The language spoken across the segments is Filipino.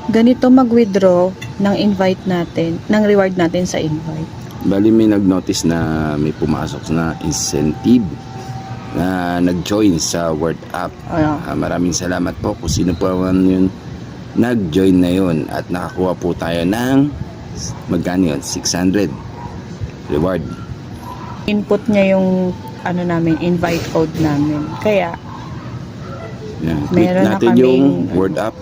ganito mag-withdraw ng invite natin, ng reward natin sa invite. Bali may nag-notice na may pumasok na incentive na nag-join sa Word App. Maraming salamat po kung sino po man yun nag-join na yun at nakakuha po tayo ng magkano yun? 600 reward. Input niya yung ano namin, invite code namin. Kaya Yan. Click meron na natin kaming yung Word App.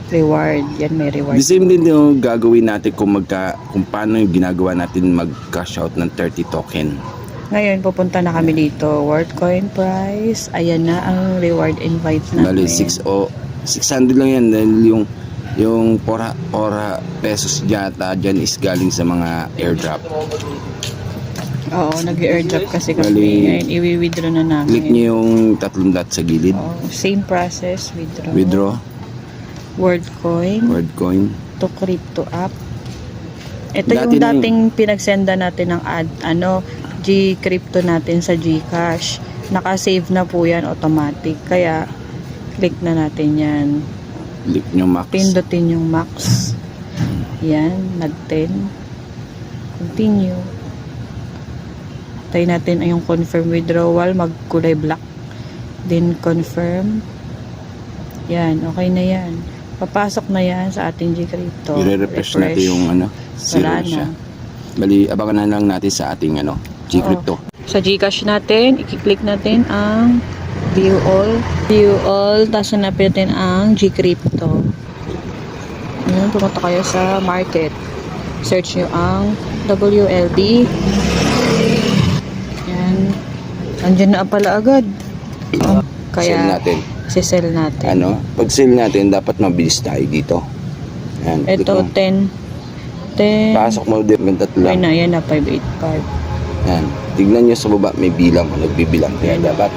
reward. Yan, may reward. The same din yung gagawin natin kung paano yung ginagawa natin mag-cash out ng 30 token. Ngayon, pupunta na kami dito. WorldCoin price. Ayan na ang reward invite namin. Bali 600 lang yan dahil yung 4 pesos yata dyan is galing sa mga airdrop. Oo, nag-airdrop kasi kami. Bali, Ngayon, i-withdraw na namin. Click nyo yung 3 dot sa gilid. Same process, withdraw. Withdraw. WorldCoin to crypto app. Ito Dati yung na dating pinagsenda natin ng G-crypto natin sa GCash. Naka-save na po yan automatic. Kaya, click na natin yan. Click nyo max. Pindutin yung max. Yan, nag-10. Continue. Tayo natin yung confirm withdrawal, magkulay black. Then confirm. Yan, okay na yan. Papasok na yan sa ating G-Crypto. I-refresh natin yung zero Wala siya. na. Bali, abangan na lang natin sa ating G-Crypto. Sa Gcash natin, i-click natin ang View All, tapos hanapin natin ang G-Crypto. Ayan, pumunta kayo sa market. Search nyo ang WLD. Yan. Andyan na pala agad. Sell Kaya, natin. sell natin. Pag sell natin, dapat mabilis tayo dito. Yan, Ito, 10. pasok mo din, may tatlo Ay lang. na, yan na, 585. Yan. Tignan nyo sa baba, may bilang. Nagbibilang. Kaya dapat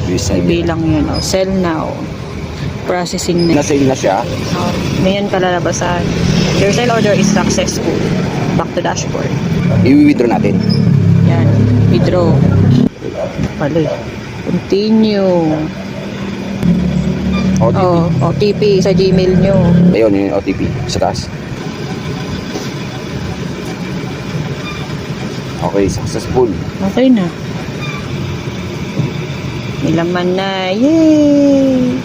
bilis May tayo. bilang yun. Sell now. Processing na. Na-sale na siya. Ngayon kalalabasan. Your sale order is successful. Back to dashboard. I-withdraw natin. Yan. Withdraw. Pala. Continue. OTP. OTP sa Gmail nyo. Ayun, yung OTP. Sa taas. Okay, successful. Okay na. May laman na. Yay!